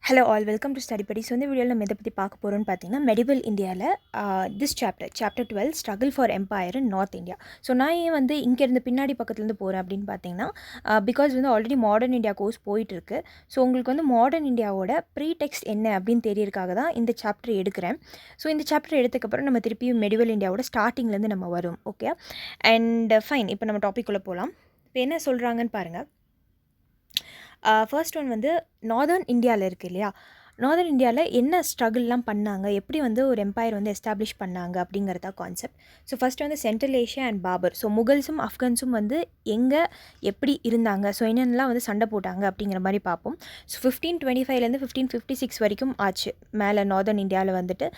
Hello all welcome to study படி. So இந்த வீடியோவில் நம்ம எதை பற்றி பார்க்க போகிறோம்னு பார்த்தீங்கன்னா மெடிவல் இந்தியாவில் this chapter 12 struggle for empire in north India. So நான் ஏன் வந்து இங்கேருந்து பின்னாடி பக்கத்துலேருந்து போகிறேன் அப்படின்னு பார்த்தீங்கன்னா பிகாஸ் வந்து ஆல்ரெடி மாடர்ன் இந்தியா கோர்ஸ் போயிட்டுருக்கு. ஸோ உங்களுக்கு வந்து மாடர்ன் இந்தியாவோட ப்ரீடெக்ஸ்ட் என்ன அப்படின்னு தெரியறதுக்காக தான் இந்த சாப்டர் எடுக்கிறேன். ஸோ இந்த சாப்டர் எடுத்ததுக்கப்புறம் நம்ம திருப்பியும் மெடிவல் இந்தியாவோட ஸ்டார்டிங்லேருந்து நம்ம வரும். Okay and fine. இப்போ நம்ம டாபிக்குள்ளே போகலாம். இப்போ என்ன சொல்கிறாங்கன்னு பாருங்கள். ஃபர்ஸ்ட் ஒன் வந்து நார்தர்ன் இந்தியாவில் இருக்குது இல்லையா, நார்தர்ன் இந்தியாவில் என்ன ஸ்ட்ரகிள்லாம் பண்ணாங்க, எப்படி வந்து ஒரு எம்பையர் வந்து எஸ்டாப்ளிஷ் பண்ணாங்க அப்படிங்கிறதா கான்செப்ட். ஸோ ஃபஸ்ட்டு வந்து central Asia and Babur. So முகல்ஸும் ஆஃப்கன்ஸும் வந்து எங்கே எப்படி இருந்தாங்க, ஸோ என்னென்னலாம் வந்து சண்டை போட்டாங்க அப்படிங்கிற மாதிரி பார்ப்போம். ஸோ 1525லேருந்து 1556 வரைக்கும் ஆச்சு மேலே நார்தர்ன் இந்தியாவில் வந்துட்டு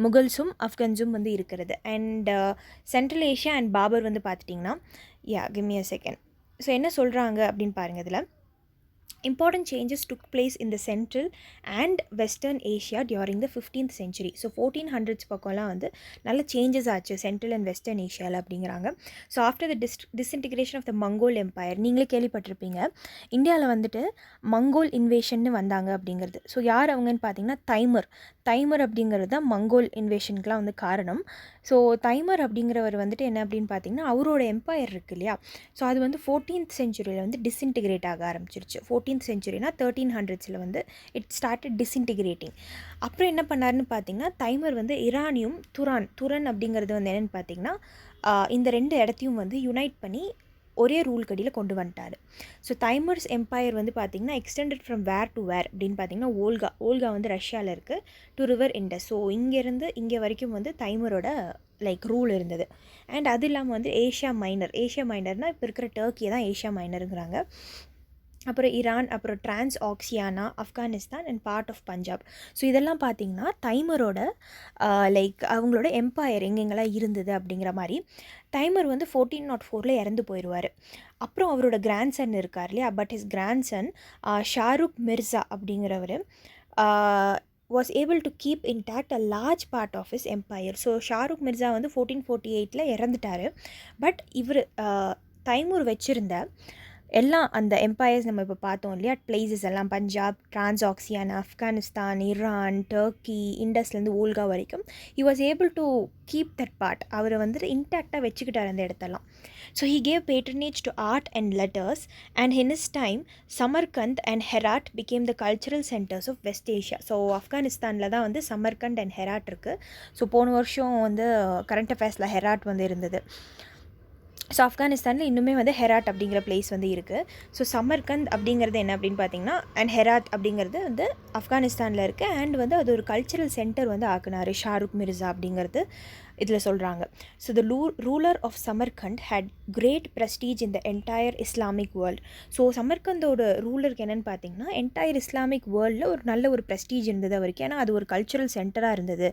முகல்ஸும் ஆஃப்கன்ஸும் வந்து இருக்கிறது. And Central Asia and Babur வந்து பார்த்துட்டிங்கன்னா give me a second. So என்ன சொல்கிறாங்க அப்படின்னு பாருங்கள். இதில் important changes took place in the central and western Asia during the 15th century. So 1400s பக்கம்லாம் வந்து நல்ல சேஞ்சஸ் ஆச்சு சென்ட்ரல் அண்ட் வெஸ்டர்ன் ஏஷியாவில் அப்படிங்கிறாங்க. So after the disintegration of the Mongol empire, நீங்களே கேள்விப்பட்டிருப்பீங்க இந்தியாவில் வந்துட்டு மங்கோல் இன்வேஷன்னு வந்தாங்க அப்படிங்கிறது. ஸோ யார் அவங்கன்னு பார்த்தீங்கன்னா தைமர் அப்படிங்கிறது தான் மங்கோல் இன்வேஷனுக்குலாம் வந்து காரணம். ஸோ தைமர் அப்படிங்கிறவர் வந்துட்டு என்ன அப்படின்னு பார்த்தீங்கன்னா அவரோட எம்பையர் இருக்குது இல்லையா, ஸோ அது வந்து 14th செஞ்சுரியில் வந்து டிஸ்இன்டிகிரேட் ஆக ஆரம்பிச்சிருச்சு. 14th செஞ்சுரினா 1300s வந்து இட் ஸ்டார்டட் டிஸ்இன்டிகிரேட்டிங். அப்புறம் என்ன பண்ணாருன்னு பார்த்தீங்கன்னா தைமர் வந்து இரானியும் துரன் அப்படிங்கிறது வந்து என்னென்னு பார்த்தீங்கன்னா இந்த ரெண்டு இடத்தையும் வந்து யுனைட் பண்ணி ஒரே ரூல் கடியில் கொண்டு வந்துட்டார். ஸோ தைமர்ஸ் எம்பையர் வந்து பார்த்திங்கன்னா எக்ஸ்டெண்டட் ஃப்ரம் வேர் டு வேர் அப்படின்னு பார்த்தீங்கன்னா ஓல்கா வந்து ரஷ்யாவில் இருக்குது டு ரிவர் இண்டஸ். ஸோ இங்கேருந்து இங்கே வரைக்கும் வந்து தைமரோட ரூல் இருந்தது. அண்ட் அது இல்லாமல் வந்து ஏஷியா மைனர்னால் இப்போ இருக்கிற டர்க்கியை தான் ஏஷியா மைனருங்கிறாங்க. அப்புறம் ஈரான், அப்புறம் Transoxiana, Afghanistan and part of Punjab. So இதெல்லாம் பார்த்திங்கன்னா தைமரோட அவங்களோட எம்பையர் எங்கெங்கெல்லாம் இருந்தது அப்படிங்கிற மாதிரி. தைமர் வந்து 1404 இறந்து போயிடுவார். அப்புறம் அவரோட கிராண்ட்சன் இருக்கார் இல்லையா, but his grandson Shahrukh Mirza அப்படிங்கிறவர் was able to keep intact a large part of his empire. So Shahrukh Mirza வந்து 1448 இறந்துட்டார். பட் இவர் தைமூர் வச்சுருந்த எல்லாம் அந்த எம்பையர்ஸ் நம்ம இப்போ பார்த்தோம் இல்லையா, பிளேசஸ் எல்லாம் Punjab, Transoxiana, Afghanistan, Iran, Turkey, இண்டஸ்லேருந்து ஓல்கா வரைக்கும் he was able to keep that part. அவரை வந்துட்டு இன்டாக்டாக வச்சுக்கிட்டார் அந்த இடத்தெல்லாம். So he gave patronage to art and letters and in his time Samarkand and Herat became the cultural centres of West Asia. So ஆப்கானிஸ்தானில் தான் வந்து சமர்கண்ட் அண்ட் ஹெராட் இருக்குது. ஸோ போன வருஷம் வந்து கரண்ட் அஃபேர்ஸில் ஹெராட் வந்து இருந்தது. ஸோ ஆப்கானிஸ்தானில் இன்னுமே வந்து ஹெராட் அப்படிங்கிற பிளேஸ் வந்து இருக்குது. ஸோ சமர்கந்த் அப்படிங்கிறது என்ன அப்படின்னு பார்த்தீங்கன்னா அண்ட் ஹெராட் அப்படிங்கிறது வந்து ஆப்கானிஸ்தானில் இருக்குது. அண்ட் வந்து அது ஒரு கல்ச்சரல் சென்டர் வந்து ஆக்குனார் ஷாருக் மிர்சா அப்படிங்கிறது இதில் சொல்கிறாங்க. So the ruler of Samarkand had great prestige in the entire Islamic world. So சமர்கந்தோட ரூலருக்கு என்னென்னு பார்த்தீங்கன்னா என்டையர் இஸ்லாமிக் வேர்ல்டில் ஒரு நல்ல ஒரு ப்ரெஸ்டீஜ் இருந்தது அவருக்கு. ஏன்னா அது ஒரு கல்ச்சுரல் சென்டராக இருந்தது,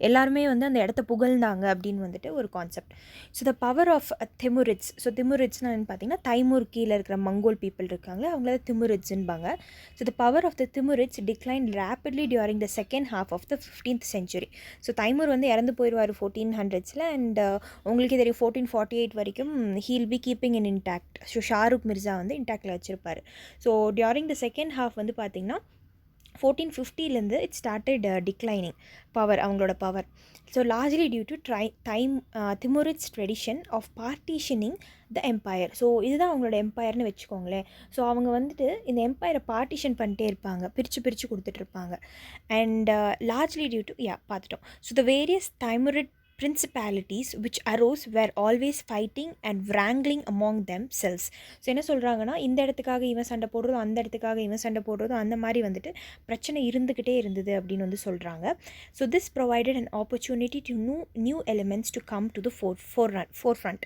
எல்லாருமே வந்து அந்த இடத்த புகழ்ந்தாங்க அப்படின்னு வந்துட்டு ஒரு concept. So the power of Timurids. So திமுரிட்ஸ்னால் என்னென்னு பார்த்தீங்கன்னா தைமூர் கீழே இருக்கிற மங்கோல் பீப்புள் இருக்காங்களே அவங்கள திமுரிட்ஸ்ன்பாங்க. So the power of the Timurids decline rapidly during the second half of the 15th century. So Timur வந்து இறந்து போயிடுவார் 1400s அண்ட் உங்களுக்கே தெரியும் 1448 வரைக்கும் he'll be keeping in intact. So Shahrukh Mirza வந்து இன்டாக்டில் வச்சுருப்பார். So during the second half வந்து பார்த்திங்கன்னா 1450 இட் ஸ்டார்டட் டிக்ளைனிங் பவர், அவங்களோட power. So largely due to Timurids tradition of partitioning the empire. So இதுதான் அவங்களோட எம்பையர்னு வச்சுக்கோங்களேன். ஸோ அவங்க வந்துட்டு இந்த எம்பையரை பார்ட்டிஷன் பண்ணிட்டே இருப்பாங்க, பிரித்து கொடுத்துட்ருப்பாங்க. அண்ட் லார்ஜ்லி டியூ டு பார்த்துட்டோம். So the various Timurid principalities which arose were always fighting and wrangling among themselves. So என்ன சொல்கிறாங்கன்னா இந்த இடத்துக்காக இவன் சண்டை போடுறதும் அந்த இடத்துக்காக இவன் சண்டை போடுறதும் அந்த மாதிரி வந்துட்டு பிரச்சனை இருந்துக்கிட்டே இருந்தது அப்படின்னு வந்து சொல்கிறாங்க. So this provided an opportunity to new elements to come to the forefront.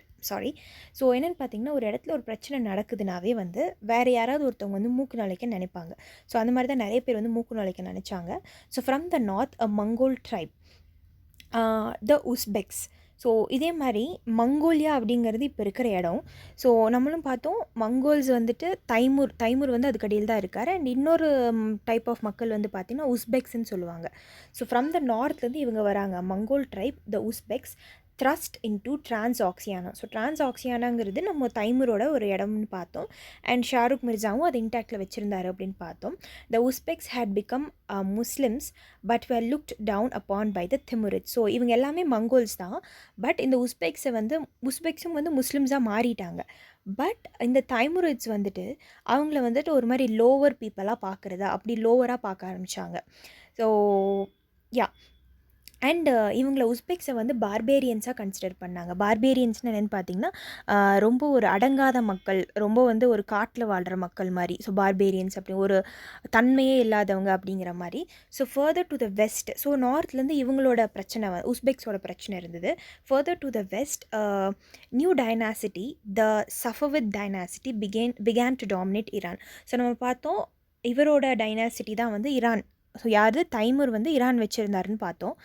So என்னென்னு பார்த்தீங்கன்னா ஒரு இடத்துல ஒரு பிரச்சனை நடக்குதுனாவே வந்து வேறு யாராவது ஒருத்தவங்க வந்து மூக்கு நுழைக்க நினைப்பாங்க. ஸோ அந்த மாதிரி தான் நிறைய பேர் வந்து மூக்கு நுழைக்க நினச்சாங்க. So from the north a Mongol tribe, the Uzbeks. So இதே மாதிரி மங்கோலியா அப்படிங்கிறது இப்போ இருக்கிற இடம். ஸோ நம்மளும் பார்த்தோம் மங்கோல்ஸ் வந்துட்டு தைமூர் வந்து அதுக்கடியில் தான் இருக்கார். அண்ட் இன்னொரு டைப் ஆஃப் மக்கள் வந்து பார்த்திங்கன்னா உஸ்பெக்ஸ்ன்னு சொல்லுவாங்க. ஸோ ஃப்ரம் த நார்த்லேருந்து இவங்க வராங்க, Mongol tribe the Uzbeks thrust into டிரான்ஸ்ஆக்சியானா. So டிரான்ஸ்ஆக்சியானாங்கிறது நம்ம தைமூரோட ஒரு இடம்னு பார்த்தோம். அண்ட் ஷாருக் மிர்சாவும் அது இன்டாக்டில் வச்சுருந்தாரு அப்படின்னு பார்த்தோம். The Uzbeks had become Muslims but were looked down upon by the Timurids. So இவங்க எல்லாமே மங்கோல்ஸ் தான். பட் இந்த உஸ்பெக்ஸும் வந்து முஸ்லிம்ஸாக மாறிட்டாங்க. பட் இந்த தைமுரிட்ஸ் வந்துட்டு அவங்கள வந்துட்டு ஒரு மாதிரி லோவர் பீப்புளாக பார்க்குறதா, அப்படி லோவராக பார்க்க ஆரம்பித்தாங்க. ஸோ யா அண்ட் இவங்கள உஸ்பெக்ஸை வந்து பார்பேரியன்ஸாக கன்சிடர் பண்ணாங்க. பார்பேரியன்ஸ்னு என்னென்னு பார்த்தீங்கன்னா ரொம்ப ஒரு அடங்காத மக்கள், ரொம்ப வந்து ஒரு காட்டில் வாழ்கிற மக்கள் மாதிரி. ஸோ பார்பேரியன்ஸ் அப்படி ஒரு தன்மையே இல்லாதவங்க அப்படிங்கிற மாதிரி. So further to the west, so நார்த்லேருந்து இவங்களோட பிரச்சனை உஸ்பெக்ஸோட பிரச்சனை இருந்தது. Further to the west, new dynasty, the Safavid dynasty began to dominate Iran. So நம்ம பார்த்தோம் இவரோட டைனாசிட்டி தான் வந்து ஈரான். ஸோ யார் தைமூர் வந்து ஈரான் வச்சுருந்தாருன்னு பார்த்தோம்.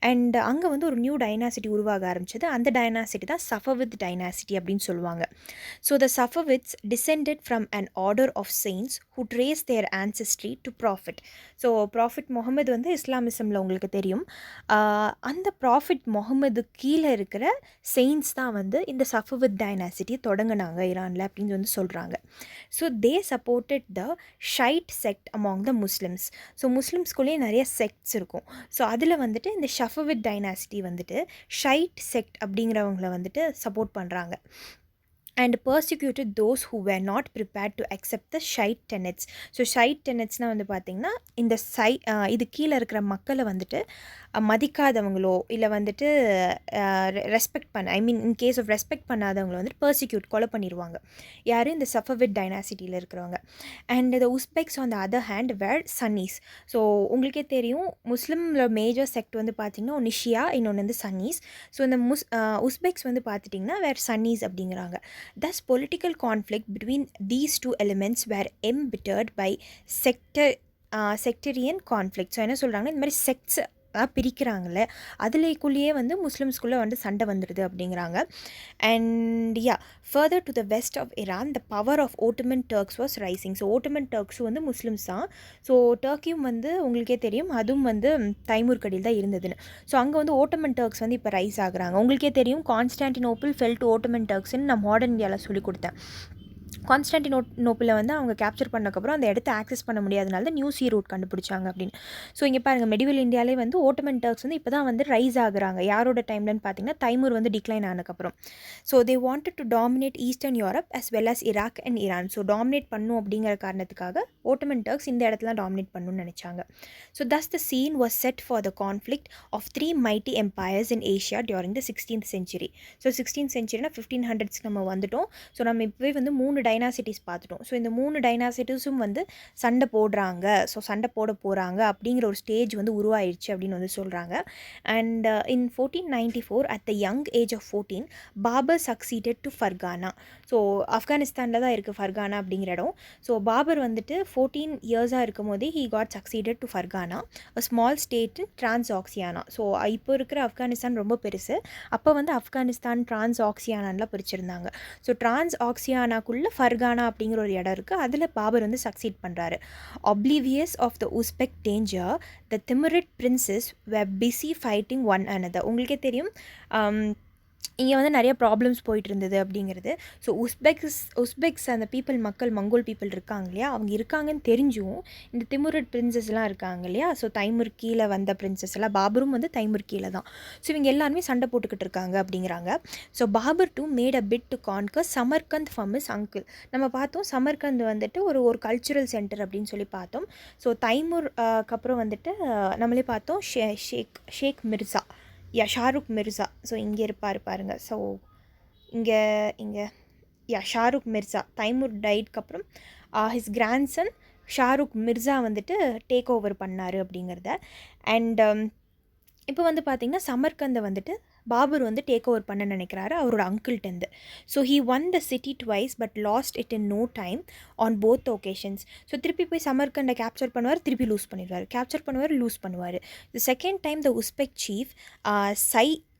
அண்ட் அங்கே வந்து ஒரு நியூ டைனாசிட்டி உருவாக ஆரம்பிச்சது. அந்த டைனாசிட்டி தான் சஃபவித் டைனாசிட்டி அப்படின்னு சொல்லுவாங்க. So the Safavids descended from an order of saints who trace their ancestry to prophet. So prophet Muhammad வந்து இஸ்லாமிசமில் உங்களுக்கு தெரியும். அந்த ப்ராஃபிட் முகமது கீழே இருக்கிற செயின்ஸ் தான் வந்து இந்த சஃபவித் டைனாசிட்டியை தொடங்கினாங்க ஈரானில் அப்படின்னு வந்து சொல்கிறாங்க. So they supported the Shiite sect among the Muslims. So முஸ்லிம்ஸ்குள்ளேயே நிறைய செக்ட்ஸ் இருக்கும். ஸோ அதில் வந்துட்டு இந்த ஷஃபவித் டைனாசிட்டி வந்துட்டு ஷைட் செக்ட் அப்படிங்கிறவங்கள வந்துட்டு சப்போர்ட் பண்ணுறாங்க. and persecuted those who were not prepared to accept the Shiite tenets. So Shiite டெனட்ஸ்னால் வந்து பார்த்திங்கன்னா இந்த இது கீழே இருக்கிற மக்களை வந்துட்டு மதிக்காதவங்களோ இல்லை வந்துட்டு ரெஸ்பெக்ட் பண்ண இன் கேஸ் ஆஃப் ரெஸ்பெக்ட் பண்ணாதவங்களோ வந்துட்டு பர்சிக்யூட் கொலை பண்ணிடுவாங்க. யார்? இந்த சஃபவிட் டைனாசிட்டியில் இருக்கிறவங்க. And the Uzbeks on the other hand were Sunnis. So உங்களுக்கே தெரியும் முஸ்லீமில் மேஜர் செக்ட் வந்து பார்த்திங்கன்னா ஒன்று ஷியா, இன்னொன்று வந்து சன்னீஸ். ஸோ இந்த உஸ்பெக்ஸ் வந்து பார்த்துட்டிங்கன்னா வேர் சன்னீஸ் அப்படிங்கிறாங்க. Thus, political conflict between these two elements were embittered by sectarian conflict. So என்ன சொல்கிறாங்கன்னா இந்த மாதிரி செக்ட்ஸ் பிரிக்கிறாங்களே அதுலேக்குள்ளேயே வந்து முஸ்லிம்ஸ்குள்ளே வந்து சண்டை வந்துடுது அப்படிங்கிறாங்க. And further to the west of Iran the power of Ottoman Turks was rising. So Ottoman டர்க்ஸும் வந்து முஸ்லிம்ஸ் தான். ஸோ டர்க்கியும் வந்து உங்களுக்கே தெரியும் அதுவும் வந்து தைமூர் கடியில் தான் இருந்ததுன்னு. ஸோ அங்கே வந்து ஓட்டமன் டர்க்ஸ் வந்து இப்போ ரைஸ் ஆகுறாங்க. உங்களுக்கே தெரியும் கான்ஸ்டான்டினோப்பிள் ஃபெல் டு ஓட்டமன் டர்க்ஸ்ன்னு நான் மாடர்ன் இந்தியாவில் சொல்லி கொடுத்தேன். கான்ஸ்டான்டினோப்பிளை வந்து அவங்க கேப்சர் பண்ணக்கப்புறம் அந்த இடத்த ஆக்சஸ் பண்ண முடியாதனால தான் நியூ சி ரூட் கண்டுபிடிச்சாங்க அப்படின்னு. ஸோ இங்கே பாருங்கள் மெடிவல் இந்தியாவிலே வந்து ஓட்டமன் டர்க்ஸ் வந்து இப்போ தான் வந்து ரைஸ் ஆகுறாங்க. யாரோட டைம்லன்னு பார்த்தீங்கன்னா தைமூர் வந்து டிக்ளைன் ஆனதுக்கப்புறம். So they wanted to dominate eastern Europe as well as Iraq and Iran. So dominate பண்ணும் அப்படிங்கிற காரணத்துக்காக ஓட்டமன் டர்க்ஸ் இந்த இடத்துல டாமினேட் பண்ணணும்னு நினச்சாங்க. So thus the scene was set for the conflict of 3 mighty empires in Asia during the 16th century. So 16th centuryனா 1500s நம்ம வந்துட்டோம். ஸோ நம்ம இப்போவே வந்து 3 டைனாசிட்டிஸ் பார்த்துட்டோம். ஸோ இந்த 3 டைனாசிட்டிஸும் வந்து சண்டை போடுறாங்க, ஸோ சண்டை போட போகிறாங்க அப்படிங்கிற ஒரு ஸ்டேஜ் வந்து உருவாயிடுச்சு அப்படின்னு வந்து சொல்கிறாங்க. And in 1494 at the young age of 14 Babur succeeded to Fergana. So ஆப்கானிஸ்தானில் தான் இருக்குது ஃபர்கானா அப்படிங்கிற இடம். ஸோ பாபர் வந்துட்டு 14 இயர்ஸாக இருக்கும் போதே he got succeeded to Fergana, a small state in Transoxiana. So இப்போ இருக்கிற ஆப்கானிஸ்தான் ரொம்ப பெருசு. அப்போ வந்து ஆப்கானிஸ்தான் டிரான்ஸ்ஆக்சியானான்லாம் பிரிச்சிருந்தாங்க. ஸோ டிரான்ஸ்ஆக்சியானாக்குள்ளே ஃபர்கானா அப்படிங்கிற ஒரு இடம் இருக்குது. அதில் பாபர் வந்து சக்சீட் பண்ணுறாரு. Oblivious of the Uzbek danger, the Timurid princes were busy fighting one another. உங்களுக்கே தெரியும் இங்கே வந்து நிறைய ப்ராப்ளம்ஸ் போயிட்டு இருந்தது அப்படிங்கிறது. ஸோ உஸ்பெக்ஸ் அந்த மக்கள் மங்கோல் பீப்புள் இருக்காங்க இல்லையா, அவங்க இருக்காங்கன்னு தெரிஞ்சும் இந்த திமுரிட் பிரின்சஸ்லாம் இருக்காங்க இல்லையா, ஸோ தைமூர் கீழே வந்த பிரின்சஸ் எல்லாம், பாபரும் வந்து தைமூர் கீழே தான். ஸோ இவங்க எல்லாருமே சண்டை போட்டுக்கிட்டு இருக்காங்க அப்படிங்கிறாங்க. So Babur too made a bid to conquer Samarkand from his uncle. நம்ம பார்த்தோம் சமர்கந்த் வந்துட்டு ஒரு கல்ச்சுரல் சென்டர் அப்படின்னு சொல்லி பார்த்தோம். ஸோ தைமூர் அப்புறம் வந்துட்டு நம்மளே பார்த்தோம் ஷேக் மிர்சா, ஷாருக் மிர்சா. ஸோ இங்கே இருப்பார் பாருங்கள். ஸோ இங்கே ஷாருக் மிர்சா தைமூர் டைட்க்கு அப்புறம் ஹிஸ் கிராண்ட்சன் ஷாருக் மிர்சா வந்துட்டு டேக் ஓவர் பண்ணார் அப்படிங்கிறத. அண்ட் இப்போ வந்து பார்த்திங்கன்னா சமர்கந்தை வந்துட்டு பாபர் வந்து டேக் ஓவர் பண்ண நினைக்கிறாரு அவரோட அங்கிள்கிட்டேருந்து. So he won the city twice but lost it in no time on both occasions. So திருப்பி போய் சமர்கண்டை கேப்சர் பண்ணுவார், திருப்பி லூஸ் பண்ணிடுவார், கேப்சர் பண்ணுவார், லூஸ் பண்ணுவார். The second time the Uzbek chief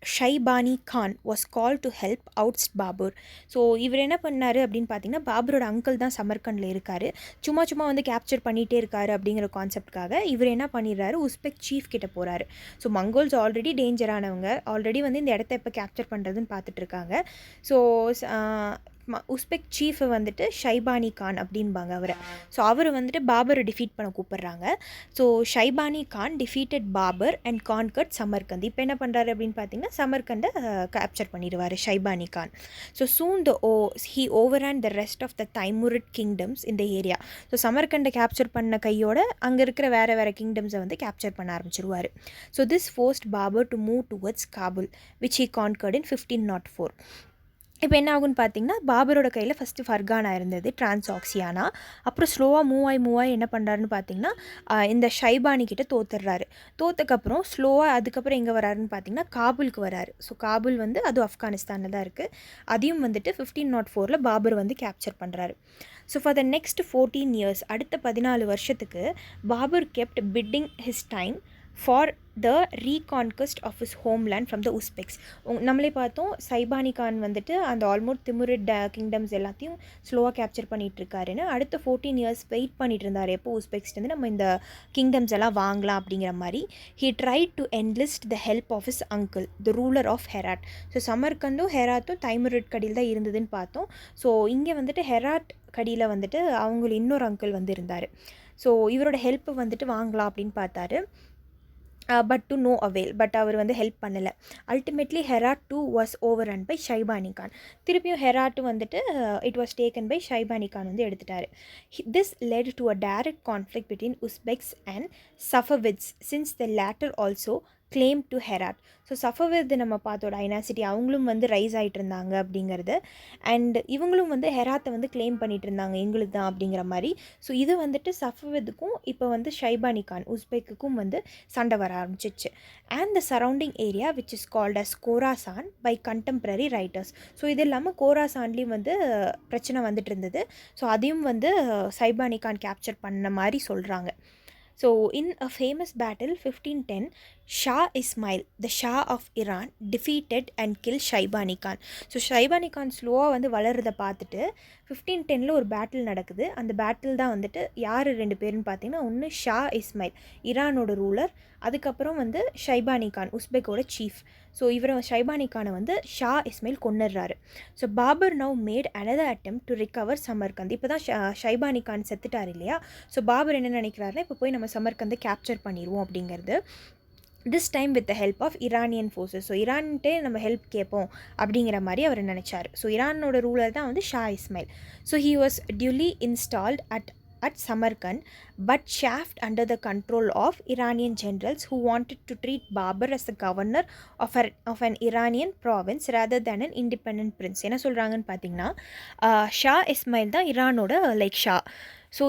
Shaibani Khan was call to help அவுட்ஸ் Babur. So இவர் என்ன பண்ணார் அப்படின்னு பார்த்தீங்கன்னா, பாபரோட அங்கிள் தான் சமர்கண்டில் இருக்கார். சும்மா சும்மா வந்து கேப்சர் பண்ணிகிட்டே இருக்காரு அப்படிங்கிற கான்செப்டுக்காக இவர் என்ன பண்ணிடுறாரு, உஸ்பெக் சீஃப் கிட்ட போகிறாரு. ஸோ மங்கோல்ஸ் ஆல்ரெடி டேஞ்சரானவங்க, ஆல்ரெடி வந்து இந்த இடத்த எப்போ கேப்சர் பண்ணுறதுன்னு பார்த்துட்ருக்காங்க. ஸோ உஸ்பெக் சீஃபை வந்துட்டு ஷைபானி கான் அப்படின்பாங்க அவரை. ஸோ அவர் வந்துட்டு பாபரை டிஃபீட் பண்ண கூப்பிட்றாங்க. So Shaibani Khan defeated Babur and conquered Samarkand. இப்போ என்ன பண்ணுறாரு அப்படின்னு பார்த்தீங்கன்னா, சமர்கண்டை கேப்சர் பண்ணிடுவார் Shaibani Khan. So soon he over and the rest of the Timurid kingdoms இந்த ஏரியா. ஸோ சமர்கண்டை கேப்சர் பண்ண கையோட அங்கே இருக்கிற வேறு கிங்டம்ஸை வந்து கேப்சர் பண்ண ஆரம்பிச்சிருவார். So this forced Babur to move towards Kabul which he conquered in 1504. இப்போ என்ன ஆகுன்னு பார்த்தீங்கன்னா, பாபரோட கையில் ஃபஸ்ட்டு ஃபர்கானா இருந்தது, டிரான்சாக்சியானா. அப்புறம் ஸ்லோவாக மூவ் ஆகி என்ன பண்ணுறாருன்னு பார்த்தீங்கன்னா, இந்த ஷைபானி கிட்ட தோத்துடுறாரு. தோத்தக்கப்புறம் ஸ்லோவாக அதுக்கப்புறம் எங்கே வராருன்னு பார்த்தீங்கன்னா, காபுலுக்கு வராரு. ஸோ காபுல் வந்து அதுவும் ஆப்கானிஸ்தானில் தான் இருக்குது. அதையும் வந்துட்டு 1504 பாபர் வந்து கேப்சர் பண்ணுறாரு. So for the next 14 years, அடுத்த 14 வருஷத்துக்கு Babur kept biding his time for the reconquest of his homeland from the Uzbeks. நம்மளே பார்த்தோம், சைபானி கான் வந்துட்டு அந்த ஆல்மோஸ்ட் திமுரிட் கிங்டம்ஸ் எல்லாத்தையும் ஸ்லோவாக கேப்சர் பண்ணிகிட்ருக்காருன்னு. அடுத்த 14 இயர்ஸ் வெயிட் பண்ணிட்டு இருந்தார், எப்போ உஸ்பெக்ஸ்லேருந்து நம்ம இந்த கிங்டம்ஸ் எல்லாம் வாங்கலாம் அப்படிங்கிற மாதிரி. He tried to enlist the help of his uncle the ruler of Herat. So சமர்கண்டும் ஹெராத்தும் தைமுரிட் கடியில் தான் இருந்ததுன்னு பார்த்தோம். ஸோ இங்கே வந்துட்டு ஹெராட் கடியில் வந்துட்டு அவங்க இன்னொரு அங்கிள் வந்து இருந்தார். ஸோ இவரோட ஹெல்ப்பை வந்துட்டு வாங்கலாம் அப்படின்னு பார்த்தாரு. But to no avail. But அவர் வந்து ஹெல்ப் பண்ணலை. Ultimately Herat too was overrun by Shaibani Khan. திருப்பியும் ஹெராட்டு வந்துட்டு it was taken by Shaibani Khan வந்து எடுத்துட்டார். This led to a direct conflict between Uzbeks and Safavids since the latter also claim to Herat. So Safavid நம்ம பார்த்தோம் dynasty, அவங்களும் வந்து rice ஆகிட்டு இருந்தாங்க அப்படிங்கிறது. அண்ட் இவங்களும் வந்து ஹெராத்தை வந்து கிளைம் பண்ணிகிட்டு இருந்தாங்க, எங்களுக்கு தான் அப்படிங்கிற மாதிரி. ஸோ இது வந்துட்டு சஃபவித்துக்கும் இப்போ வந்து ஷைபானி கான் உஸ்பெக்குக்கும் வந்து சண்டை வர ஆரம்பிச்சிச்சு. And the surrounding area which is called as Khorasan by contemporary writers. So இது இல்லாமல் கோராசான்லேயும் வந்து பிரச்சனை வந்துட்டு இருந்தது. ஸோ அதையும் வந்து ஷைபானி கான் கேப்சர் பண்ண மாதிரி சொல்கிறாங்க. So in a famous battle 1510, Shah Ismail, the Shah of Iran, defeated and killed Shaibani Khan. So Shaibani Khan ஸ்லோவாக வந்து வளர்றதை பார்த்துட்டு 1510 ஒரு பேட்டில் நடக்குது. அந்த பேட்டில் தான் வந்துட்டு யார் 2 பேருன்னு பார்த்தீங்கன்னா, ஒன்று ஷா இஸ்மைல் ஈரானோட ரூலர், அதுக்கப்புறம் வந்து ஷைபானி கான் உஸ்பெக்கோட சீஃப். ஸோ இவரை ஷைபானி கானை வந்து ஷா இஸ்மைல் கொன்னுடுறாரு. So Babur now made another attempt to recover Samarkand. இப்போ தான் ஷைபானி கான் செத்துட்டார் இல்லையா. ஸோ பாபர் என்ன நினைக்கிறாருன்னா, இப்போ போய் நம்ம சமர்கந்தை கேப்சர் பண்ணிடுவோம் அப்படிங்கிறது. This time with the help of Iranian forces. So ஈரான்கிட்டே நம்ம ஹெல்ப் கேட்போம் அப்படிங்கிற மாதிரி அவர் நினச்சார். ஸோ ஈரானோட ரூலர் தான் வந்து Shah Ismail. So he was duly installed at Samarkand, but chafed under the control of Iranian generals who wanted to treat Babur as the governor of an Iranian province rather than an independent prince. என்ன சொல்கிறாங்கன்னு பார்த்தீங்கன்னா, ஷா இஸ்மைல் தான் ஈரானோட like Shah. So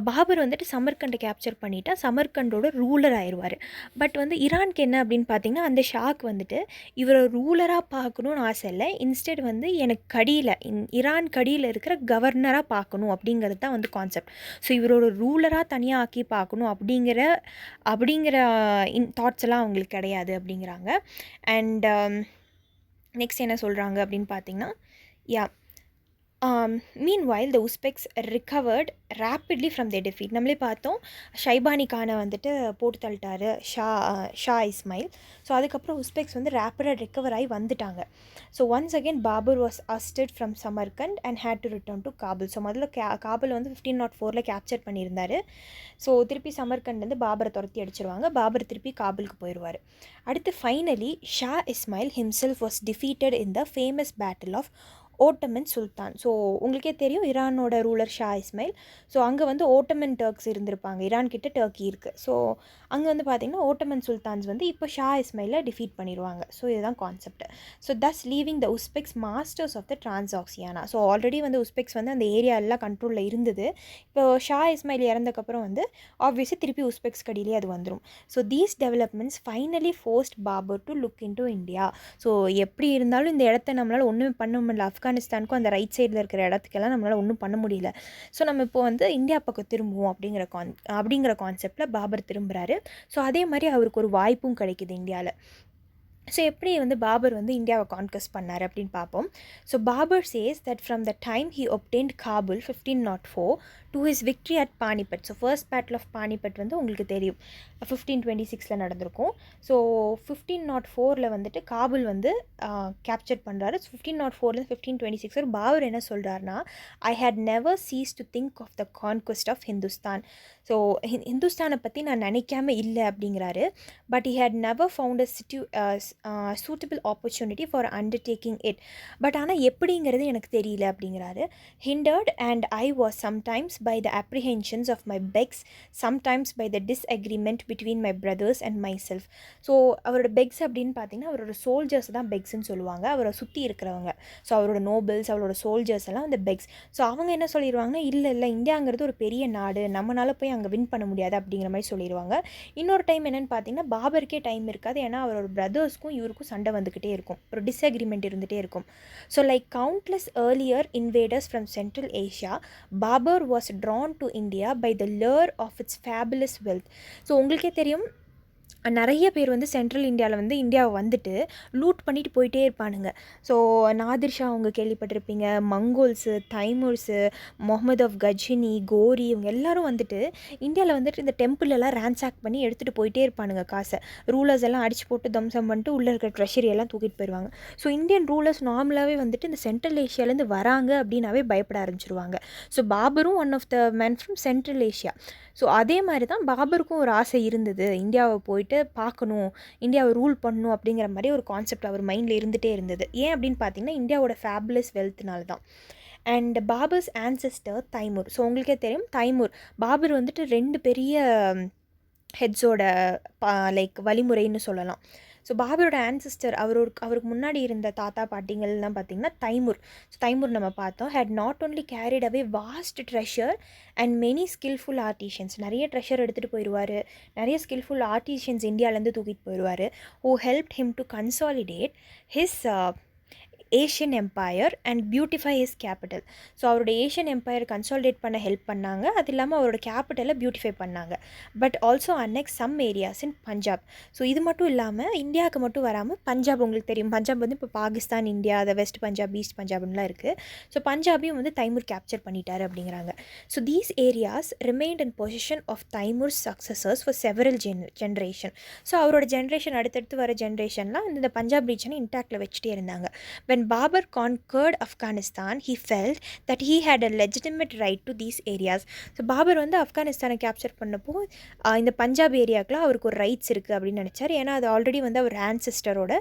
Babur வந்துட்டு சமர்கண்டை capture பண்ணிட்டா சமர்கண்டோட ruler ஆயிடுவார். But வந்து ஈரானுக்கு என்ன அப்படின்னு பார்த்தீங்கன்னா, அந்த ஷாக்கு வந்துட்டு இவரை ரூலராக பார்க்கணுன்னு ஆசை இல்லை. இன்ஸ்டெட் வந்து எனக்கு கடியில் ஈரான் கடியில் இருக்கிற கவர்னராக பார்க்கணும் அப்படிங்கிறது தான் வந்து கான்செப்ட். ஸோ இவரோட ரூலராக தனியாக ஆக்கி பார்க்கணும் அப்படிங்கிற தாட்ஸ் எல்லாம் அவங்களுக்கு கிடையாது அப்படிங்கிறாங்க. அண்ட் நெக்ஸ்ட் என்ன சொல்கிறாங்க அப்படின்னு பார்த்தீங்கன்னா, meanwhile the Uzbeks recovered rapidly from their defeat. நம்மளே பார்த்தோம், ஷைபானி கானை வந்துட்டு போட்டு தள்ளிட்டாரு ஷா இஸ்மைல். ஸோ அதுக்கப்புறம் உஸ்பெக்ஸ் வந்து ரேப்பிடாக ரெக்கவர் ஆகி வந்துட்டாங்க. So once again Babur was ousted from Samarkand and had to return to Kabul. So முதல்ல காபுல் வந்து 1504 கேப்சர் பண்ணியிருந்தார். ஸோ திருப்பி சமர்கண்ட் பாபரை துரத்தி அடிச்சிருவாங்க. பாபர் திருப்பி காபுலுக்கு போயிடுவார். அடுத்து finally Shah Ismail himself was defeated in the famous battle of Ottoman sultan. So உங்களுக்கே தெரியும், ஈரானோட ரூலர் ஷா இஸ்மைல். ஸோ அங்கே வந்து ஓட்டமன் டர்க்ஸ் இருந்திருப்பாங்க, ஈரான் கிட்ட டர்க்கி இருக்குது. ஸோ அங்கே வந்து பார்த்திங்கன்னா ஓட்டமன் சுல்தான்ஸ் வந்து இப்போ ஷா இஸ்மைலை டிஃபீட் பண்ணிடுவாங்க. ஸோ இதுதான் concept. So thus leaving the Uzbeks masters of the Transoxiana. So already வந்து உஸ்பெக்ஸ் வந்து அந்த ஏரியா எல்லாம் கண்ட்ரோலில் இருந்தது. இப்போ ஷா இஸ்மைல் இறந்தக்கப்புறம் வந்து ஆப்வியஸாக திருப்பி உஸ்பெக்ஸ் கடியிலே அது வந்துடும். So these developments finally forced Babur to look in to India. So எப்படி இருந்தாலும் இந்த இடத்த நம்மளால் ஒன்றுமே பண்ண முடியல. ஆப்கானிஸ்தானுக்கும் அந்த ரைட் சைடில் இருக்கிற இடத்துக்கெல்லாம் நம்மளால் ஒன்றும் பண்ண முடியல. ஸோ நம்ம இப்போ வந்து இந்தியா பக்கம் திரும்புவோம் அப்படிங்கிற கான்செப்டில் பாபர் திரும்புகிறாரு. ஸோ அதே மாதிரி அவருக்கு ஒரு வாய்ப்பும் கிடைக்குது இந்தியாவில். ஸோ எப்படி வந்து பாபர் வந்து இந்தியாவை கான்கஸ்ட் பண்ணார் அப்படின்னு பார்ப்போம். So Babur says that from the time he obtained Kabul 1504 to his victory at Panipat. So first battle of Panipat வந்து உங்களுக்கு தெரியும் 1526 நடந்திருக்கும். ஸோ 1504 வந்துட்டு காபுல் வந்து கேப்சர் பண்ணுறாரு. 1504 1526 பாபர் என்ன சொல்கிறாருன்னா, I had never ceased to think of the conquest of Hindustan. So ஹிந்துஸ்தானை பற்றி நான் நினைக்காம இல்லை அப்படிங்கிறாரு. But he had never found suitable opportunity for undertaking it. But ஆனால் எப்படிங்கிறது எனக்கு தெரியல அப்படிங்கிறாரு. Hindered and I was sometimes by the apprehensions of my begs, sometimes by the disagreement between my brothers and my self. So அவரோட begs அப்படின்னு பார்த்தீங்கன்னா அவரோட soldiers தான் பெக்ஸ்ன்னு சொல்லுவாங்க, அவரை சுற்றி இருக்கிறவங்க. ஸோ அவரோட நோபல்ஸ், அவரோட சோல்ஜர்ஸ் எல்லாம் அந்த பெக்ஸ். ஸோ அவங்க என்ன சொல்லிடுவாங்கன்னா, இல்லை இல்லை இந்தியாங்கிறது ஒரு பெரிய நாடு, நம்மளால் போய் அங்கே வின் பண்ண முடியாது அப்படிங்கிற மாதிரி சொல்லிடுவாங்க. இன்னொரு டைம் என்னென்னு பார்த்தீங்கன்னா பாபருக்கே டைம் இருக்காது, ஏன்னா அவரோட பிரதர்ஸ்க்கும் இவருக்கும் சண்டை வந்துக்கிட்டே இருக்கும், ஒரு டிஸ்அக்ரிமெண்ட் இருந்துகிட்டே இருக்கும். So like countless earlier invaders from Central Asia, Babur was drawn to India by the lure of its fabulous wealth. So உங்களுக்கே தெரியும், நிறைய பேர் வந்து சென்ட்ரல் இந்தியாவில் வந்து இந்தியாவை வந்துட்டு லூட் பண்ணிட்டு போயிட்டே இருப்பானுங்க. ஸோ நாதிர் ஷா அவங்க கேள்விப்பட்டிருப்பீங்க, மங்கோல்ஸு, தைமூர்ஸு, முகமது ஆஃப் கஜினி, கோரி, இவங்க எல்லோரும் வந்துட்டு இந்தியாவில் வந்துட்டு இந்த டெம்பிளெல்லாம் ரேன்சாக் பண்ணி எடுத்துகிட்டு போயிட்டே இருப்பானுங்க காசை. ரூலர்ஸ் எல்லாம் அடிச்சு போட்டு தம்சம் பண்ணிட்டு உள்ளே இருக்கிற ட்ரெஷரி எல்லாம் தூக்கிட்டு போயிடுவாங்க. ஸோ இந்தியன் ரூலர்ஸ் நார்மலாகவே வந்துட்டு இந்த சென்ட்ரல் ஏஷியாலேருந்து வராங்க அப்படின்னாவே பயப்பட ஆரம்பிச்சிருவாங்க. ஸோ பாபரும் one of the man from Central Asia. So அதே மாதிரி தான் பாபருக்கும் ஒரு ஆசை இருந்தது, இந்தியாவை போயிட்டு பார்க்கணும், இந்தியாவை ரூல் பண்ணணும் அப்படிங்கிற மாதிரி ஒரு கான்செப்ட் அவர் மைண்டில் இருந்துகிட்டே இருந்தது. ஏன் அப்படின்னு பார்த்தீங்கன்னா இந்தியாவோட ஃபேபுலஸ் வெல்த்னால தான். And Babur's ancestor Timur. So உங்களுக்கே தெரியும் தைமூர், பாபர் வந்துட்டு 2 பெரிய ஹெட்ஸோட லைக் வழிமுறைன்னு சொல்லலாம். ஸோ பாபரோட ஆன்சிஸ்டர் அவருக்கு முன்னாடி இருந்த தாத்தா பாட்டிங்கள்லாம் பார்த்திங்கன்னா தைமூர். ஸோ தைமூர் நம்ம பார்த்தோம், had not only carried away vast treasure and many skilful artisans. நிறைய ட்ரெஷர் எடுத்துகிட்டு போயிடுவார், நிறைய ஸ்கில்ஃபுல் ஆர்டிஷியன்ஸ் இந்தியாவிலேருந்து தூக்கிட்டு போயிடுவார். Who helped him to consolidate his Asian empire and beautify his capital. So அவரோட ஏஷியன் எம்பையர் கன்சாலிடேட் பண்ண ஹெல்ப் பண்ணாங்க, அது இல்லாமல் அவரோட கேபிட்டலை பியூட்டிஃபை பண்ணாங்க. But also annex some areas in Punjab. So இது மட்டும் இல்லாமல் இந்தியாவுக்கு மட்டும் வராமல் பஞ்சாப், உங்களுக்கு தெரியும் பஞ்சாப் வந்து இப்போ பாகிஸ்தான், இந்தியா, அதை வெஸ்ட் பஞ்சாப், ஈஸ்ட் பஞ்சாப்லாம் இருக்குது. ஸோ பஞ்சாபையும் வந்து தைமூர் கேப்சர் பண்ணிட்டார் அப்படிங்கிறாங்க. So these areas remained in position of Timur successors for several generation. So அவரோட ஜென்ரேஷன் அடுத்தடுத்து வர ஜென்ரேஷன்லாம் இந்த பஞ்சாப் ரீஜனை இன்டாக்டில் வச்சுட்டே இருந்தாங்க. When Babur conquered Afghanistan, he felt that he had a legitimate right to these areas. So Babur வந்து ஆப்கானிஸ்தானை கேப்சர் பண்ணப்போ இந்த பஞ்சாப் ஏரியாவுக்குலாம் அவருக்கு ஒரு ரைட்ஸ் இருக்குது அப்படின்னு நினச்சார், ஏன்னா அது ஆல்ரெடி வந்து அவர் ஆன்சிஸ்டரோட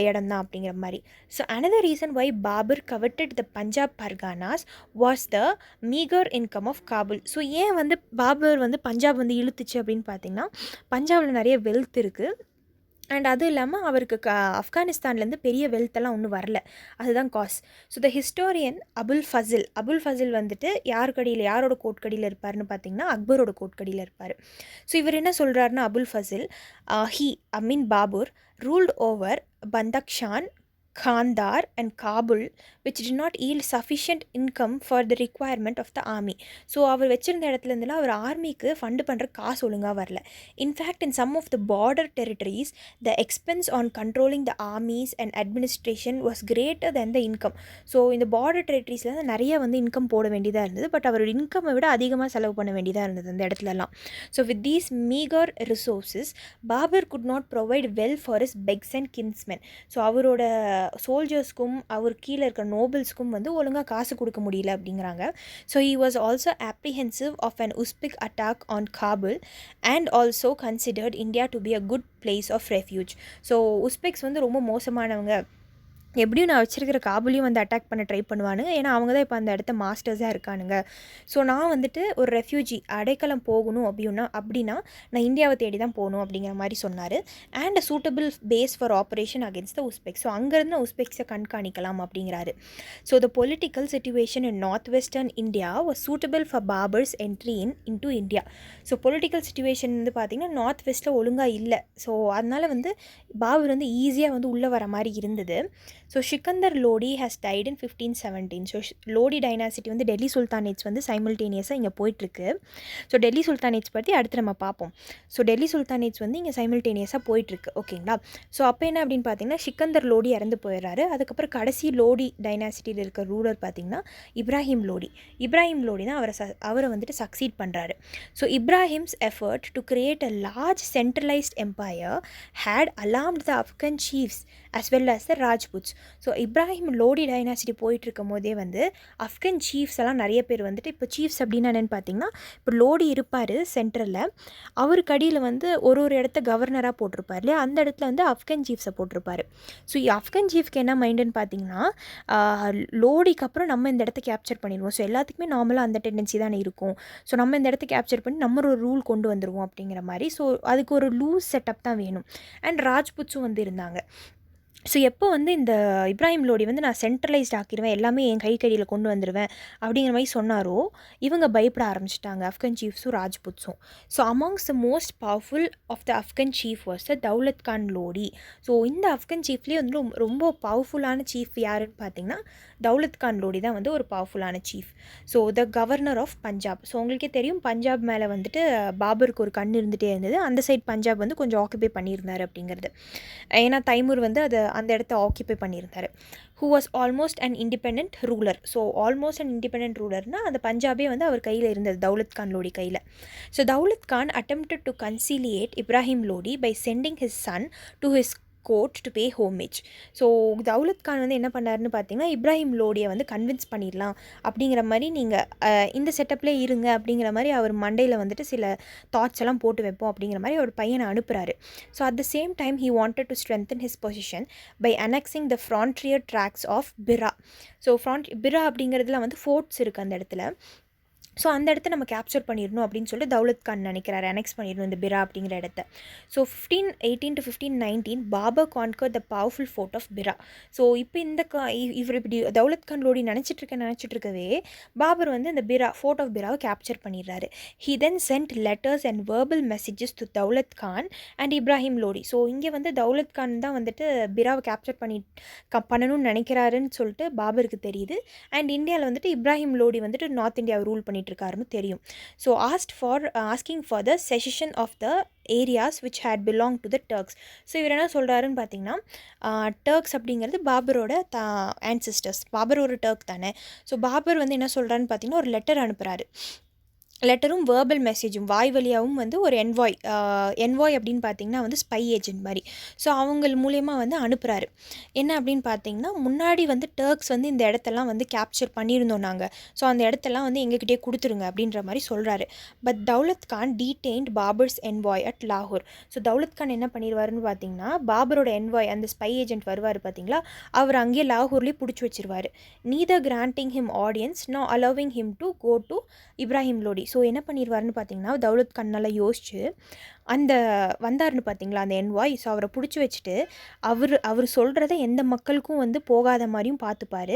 இடம் தான் அப்படிங்கிற மாதிரி. So another reason why Babur coveted the Punjab Parganas was the meager income of Kabul. So ஏன் வந்து பாபர் வந்து பஞ்சாப் வந்து இழுத்துச்சு அப்படின்னு பார்த்தீங்கன்னா, பஞ்சாபில் நிறைய வெல்த் இருக்குது, அண்ட் அதுவும் இல்லாமல் அவருக்கு ஆப்கானிஸ்தான்லேருந்து பெரிய வெல்த்தெல்லாம் ஒன்றும் வரல, அதுதான் cause. So the historian Abul Fazl வந்துட்டு யாரோட கோட்கடியில் இருப்பார்னு பார்த்தீங்கன்னா அக்பரோட கோட்கடியில் இருப்பார். ஸோ இவர் என்ன சொல்கிறாருன்னா, Abul Fazl Babur ruled over Badakhshan, Kandar and Kabul, which did not yield sufficient income for the requirement of the army. So அவர் வச்சிருந்த இடத்துலேருந்துலாம் அவர் ஆர்மிக்கு ஃபண்டு பண்ணுற காசு ஒழுங்காக வரல. In fact in some of the border territories the expense on controlling the armies and administration was greater then the income. So இந்த பார்டர் டெரிட்டரிஸில் நிறைய வந்து இன்கம் போட வேண்டியதாக இருந்தது, பட் அவர் இன்கம்மை விட அதிகமாக செலவு பண்ண வேண்டியதாக இருந்தது அந்த இடத்துலலாம். So with these meagre resources Babur could not provide well for his begs and kinsmen. So அவரோட சோல்ஜர்ஸ்க்கும் அவர் கீழே இருக்கிற நோபல்ஸ்க்கும் வந்து ஒழுங்காக காசு கொடுக்க முடியல அப்படிங்கிறாங்க. So he was also apprehensive of an Uzbek attack on Kabul and also considered India to be a good place of refuge. So Uzbeks வந்து ரொம்ப மோசமானவங்க, எப்படியும் நான் வச்சுருக்கிற காபுலையும் வந்து அட்டாக் பண்ண ட்ரை பண்ணுவானுங்க, ஏன்னா அவங்க தான் இப்போ அந்த இடத்த மாஸ்டர்ஸாக இருக்கானுங்க. ஸோ நான் வந்துட்டு ஒரு ரெஃப்யூஜி அடைக்கலம் போகணும் அப்படின்னா நான் இந்தியாவை தேடி தான் போகணும் அப்படிங்கிற மாதிரி சொன்னார். And suitable base for operation against the Uzbeks. So அங்கேருந்து உஸ்பெக்ஸை கண்காணிக்கலாம் அப்படிங்கிறாரு. So the political situation in north western India was suitable for Babur's entry into India. So political situation வந்து பார்த்திங்கன்னா நார்த் வெஸ்ட்டில் ஒழுங்காக இல்லை. ஸோ அதனால் வந்து பாபர் வந்து ஈஸியாக வந்து உள்ளே வர மாதிரி இருந்தது. So Sikandar Lodi has tight in 1517. So Lodi dynasty வந்து டெல்லி சுல்தானேட்ஸ் வந்து சைமல்டேனியஸாக இங்கே போயிட்டுருக்கு. ஸோ டெல்லி சுல்தானேட்ஸ் பற்றி அடுத்து நம்ம பார்ப்போம். ஸோ டெல்லி சுல்தானேட்ஸ் வந்து இங்கே சைமல்டேனியஸாக போயிட்டுருக்கு. ஓகேங்களா? ஸோ அப்போ என்ன அப்படின்னு பார்த்தீங்கன்னா சிக்கந்தர் லோடி இறந்து போயிடுறாரு. அதுக்கப்புறம் கடைசி லோடி டைனாசிட்டியில் இருக்க ரூலர் பார்த்தீங்கன்னா இப்ராஹிம் லோடி. இப்ராஹிம் லோடி தான் அவரை வந்துட்டு சக்சீட் பண்ணுறாரு. So Ibrahim's effort to create a large centralised empire had alarmed the Afghan chiefs as well as the Rajputs. So Ibrahim Lodi dynasty போயிட்டு இருக்கும் போதே வந்து ஆஃப்கன் சீஃப்ஸ் எல்லாம் நிறைய பேர் வந்துட்டு இப்போ சீஃப்ஸ் அப்படின்னா என்னென்னு பார்த்தீங்கன்னா இப்போ லோடி இருப்பார் சென்ட்ரலில், அவருக்கு அடியில் வந்து ஒரு இடத்த கவர்னராக போட்டிருப்பார் இல்லையா, அந்த இடத்துல வந்து ஆஃப்கன் சீஃப்ஸை போட்டிருப்பார். ஸோ ஆஃப்கன் சீஃப்க்கு என்ன மைண்டுன்னு பார்த்தீங்கன்னா லோடிக்கு அப்புறம் நம்ம இந்த இடத்த கேப்சர் பண்ணிடுவோம். ஸோ எல்லாத்துக்குமே நார்மலாக அந்த டெண்டன்சி தானே இருக்கும். ஸோ நம்ம இந்த இடத்த கேப்சர் பண்ணி நம்ம ஒரு ரூல் கொண்டு வந்துடுவோம் அப்படிங்கிற மாதிரி. ஸோ அதுக்கு ஒரு லூஸ் செட்டப் தான் வேணும். அண்ட் ராஜ்புட்ஸும் வந்து இருந்தாங்க. ஸோ எப்போ வந்து இந்த இப்ராஹிம் லோடி வந்து நான் சென்ட்ரலைஸ்ட் ஆக்கிடுவேன், எல்லாமே என் கையில் கொண்டு வந்துடுவேன் அப்படிங்கிற மாதிரி சொன்னாரோ இவங்க பயப்பட ஆரம்பிச்சிட்டாங்க ஆஃப்கன் சீஃப்ஸும் ராஜ்புட்ஸும். So amongst the most powerful of the Afghan chief was the Daulat Khan Lodi. So இந்த ஆஃப்கன் சீஃப்லேயே வந்து ரொம்ப பவர்ஃபுல்லான சீஃப் யாருன்னு பார்த்தீங்கன்னா தௌலத் கான் லோடி தான் வந்து ஒரு பவர்ஃபுல்லான chief. So the governor of Punjab. So உங்களுக்கே தெரியும் பஞ்சாப் மேலே வந்துட்டு பாபருக்கு ஒரு கண் இருந்துகிட்டே இருந்தது. அந்த சைட் பஞ்சாப் வந்து கொஞ்சம் ஆக்குபை பண்ணியிருந்தார் அப்படிங்கிறது. ஏன்னா தைமூர் வந்து அந்த இடத்த ஆக்கியபை பண்ணியிருந்தார். Who was almost an independent ruler. So almost an independent ரூலர்னால் அந்த பஞ்சாபே வந்து அவர் கையில் இருந்தது, தௌலத் கான் லோடி கையில். So Daulat Khan attempted to conciliate Ibrahim Lodi by sending his son to his court to pay homage. So Daulat Khan வந்து என்ன பண்ணாருன்னு பார்த்தீங்கன்னா இப்ராஹிம் லோடியை வந்து கன்வின்ஸ் பண்ணிடலாம் அப்படிங்கிற மாதிரி, நீங்கள் இந்த செட்டப்லேயே இருங்க அப்படிங்கிற மாதிரி அவர் மண்டையில் வந்துட்டு சில தாட்ஸ் எல்லாம் போட்டு வைப்போம் அப்படிங்கிற மாதிரி அவர் பையனை அனுப்புகிறாரு. So at the same time he wanted to strengthen his position by annexing the frontier tracts of Bhera. So Bhera அப்படிங்கிறதுல வந்து ஃபோர்ட்ஸ் இருக்குது அந்த இடத்துல. ஸோ அந்த இடத்த நம்ம கேப்சர் பண்ணிடணும் அப்படின்னு சொல்லிட்டு தௌலத் கான் நினைக்கிறாரு, அனெக்ஸ் பண்ணிடணும் இந்த பிரா அப்படிங்கிற இடத்த. So 1518 to 1519 Babur conquer the powerful fort of Bhera. So இப்போ இவர் இப்படி தௌலத் கான் லோடி நினச்சிட்ருக்கவே பாபர் வந்து இந்த ஃபோர்ட் ஆஃப் பிராவை கேப்சர் பண்ணிடுறாரு. He then sent letters and verbal messages to Daulat Khan and Ibrahim Lodi. So இங்கே வந்து தௌலத் கான் தான் வந்துட்டு பிராவை கேப்சர் பண்ணணும்னு நினைக்கிறாருன்னு சொல்லிட்டு பாபருக்கு தெரியுது. அண்ட் இந்தியாவில் வந்துட்டு இப்ராஹிம் லோடி வந்துட்டு நார்த் இந்தியாவை ரூல் பண்ணிட்டு இருக்காருன்னு தெரியும். So asking for the cession of the areas which had belonged to the Turks. So இவர் என்ன சொல்கிறாருன்னு பார்த்தீங்கன்னா டர்க்ஸ் அப்படிங்கிறது பாபரோட ஆன்சிஸ்டர்ஸ். பாபர் ஒரு டர்க் தானே. ஸோ பாபர் வந்து என்ன சொல்கிறாருன்னு பார்த்தீங்கன்னா ஒரு லெட்டர் அனுப்புகிறாரு. லெட்டரும் வேர்பல் மெசேஜும் வாய் வழியாகவும் வந்து ஒரு என்வாய் அப்படின்னு பார்த்தீங்கன்னா வந்து ஸ்பை ஏஜென்ட் மாதிரி. ஸோ அவங்க மூலயமா வந்து அனுப்புகிறாரு. என்ன அப்படின்னு பார்த்தீங்கன்னா முன்னாடி வந்து டர்க்ஸ் வந்து இந்த இடத்தெல்லாம் வந்து கேப்சர் பண்ணியிருந்தோம் நாங்கள், ஸோ அந்த இடத்தெல்லாம் வந்து எங்ககிட்டே கொடுத்துருங்க அப்படின்ற மாதிரி சொல்கிறாரு. But Daulat Khan detained Babur's envoy at லாகூர். ஸோ தௌலத் கான் என்ன பண்ணிடுவாருன்னு பார்த்தீங்கன்னா பாபரோட என்வாய் அந்த ஸ்பை ஏஜென்ட் வருவார் பார்த்தீங்களா, அவர் அங்கேயே லாகூர்லேயே பிடிச்சி வச்சிருவார். Neither granting him audience no allowing him to go to Ibrahim Lodi. So என்ன பண்ணிடுவாருன்னு பார்த்தீங்கன்னா தௌலத் கான் நல்லா யோசிச்சு அந்த வந்தாருன்னு பார்த்தீங்களா அந்த என்வாய், ஸோ அவரை பிடிச்சி வச்சுட்டு அவர் சொல்கிறத எந்த மக்களுக்கும் வந்து போகாத மாதிரியும் பார்த்துப்பார்.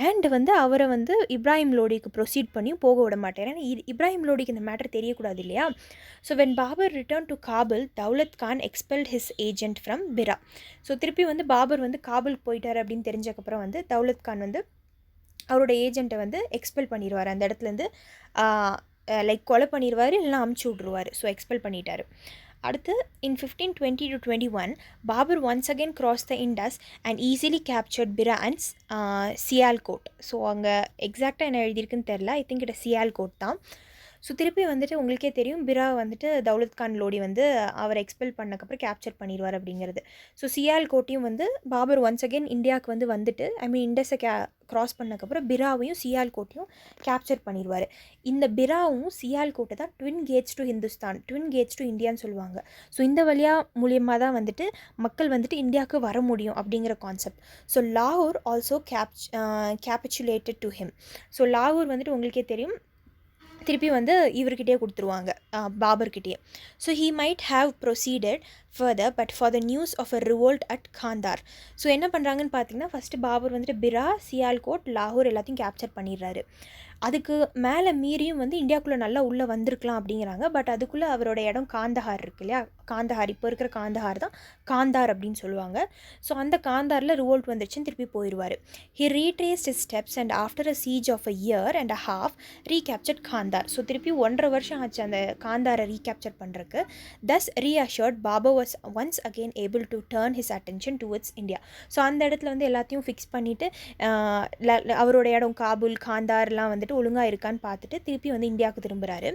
அண்ட் வந்து அவரை வந்து இப்ராஹிம் லோடிக்கு ப்ரொசீட் பண்ணியும் போக விட மாட்டார். ஏன்னா இப்ராஹிம் லோடிக்கு இந்த மேட்டர் தெரியக்கூடாது இல்லையா. So when Babur return to Kabul Daulat Khan expelled his agent from Bhera. So திருப்பி வந்து பாபர் வந்து காபுலுக்கு போயிட்டார் அப்படின்னு தெரிஞ்சக்கப்புறம் வந்து தௌலத் கான் வந்து அவரோட ஏஜென்ட்டை வந்து எக்ஸ்பெல் பண்ணிடுவார் அந்த இடத்துலேருந்து. லைக் கொலை பண்ணிடுவார், இல்லைனா அமுச்சு விட்ருவார். ஸோ எக்ஸ்பெல் பண்ணிட்டார். அடுத்து in 1520 to 21 Babur once again cross the Indus and easily captured Bhera and Sialkot. So அங்கே எக்ஸாக்டாக என்ன எழுதியிருக்குன்னு தெரில, ஐ திங்க் இட் சியால்கோட் தான். ஸோ திருப்பி வந்துட்டு உங்களுக்கே தெரியும் பிரா வந்துட்டு தௌலத் கான் லோடி வந்து அவர் எக்ஸ்பெல் பண்ணக்கப்புறம் கேப்சர் பண்ணிடுவார் அப்படிங்கிறது. ஸோ சியால்கோட்டையும் வந்து பாபர் ஒன்ஸ் அகெயின் இந்தியாவுக்கு வந்துட்டு இண்டஸை க்ராஸ் பண்ணக்கப்புறம் பிராவையும் சியால்கோட்டையும் கேப்சர் பண்ணிடுவார். இந்த பிராவும் சியால்கோட்டை தான் twin gates to Hindustan, twin gates to இந்தியான்னு சொல்லுவாங்க. ஸோ இந்த மூலியமாக தான் வந்துட்டு மக்கள் வந்துட்டு இந்தியாவுக்கு வர முடியும் அப்படிங்கிற கான்செப்ட். ஸோ லாகூர் also capitulated to him. So லாகூர் வந்துட்டு உங்களுக்கே தெரியும் திருப்பி வந்து இவர்கிட்டயே கொடுத்துருவாங்க, பாபர்கிட்டயே. So he might have proceeded further but for the news of a revolt at Kandahar. So என்ன பண்ணுறாங்கன்னு பார்த்தீங்கன்னா ஃபஸ்ட்டு பாபர் வந்துட்டு பிரா, சியால்கோட், லாகூர் எல்லாத்தையும் கேப்சர் பண்ணிடுறாரு. அதுக்கு மேலே மீறியும் வந்து இந்தியாக்குள்ளே நல்லா உள்ளே வந்திருக்கலாம் அப்படிங்கிறாங்க. பட் அதுக்குள்ளே அவரோட இடம் காந்தஹார் இருக்கு இல்லையா, காந்தஹார் இப்போ இருக்கிற காந்தஹார் தான் காந்தார் அப்படின்னு சொல்லுவாங்க. ஸோ அந்த காந்தாரில் ரிவோல்ட் வந்துருச்சுன்னு திருப்பி போயிடுவார். He retraced his steps and after a siege of a year and a half recaptured Kandahar. So திருப்பி 1.5 வருஷம் ஆச்சு அந்த காந்தாரை ரீகேப்சர் பண்ணுறக்கு. thus reassured Babur was once again able to turn his attention towards India. So அந்த இடத்துல வந்து எல்லாத்தையும் ஃபிக்ஸ் பண்ணிவிட்டு அவரோட இடம் காபூல் காந்தார்லாம் வந்துட்டு ஒழுங்காக இருக்கான்னு பார்த்துட்டு திருப்பி வந்து இந்தியாவுக்கு திரும்புகிறாரு.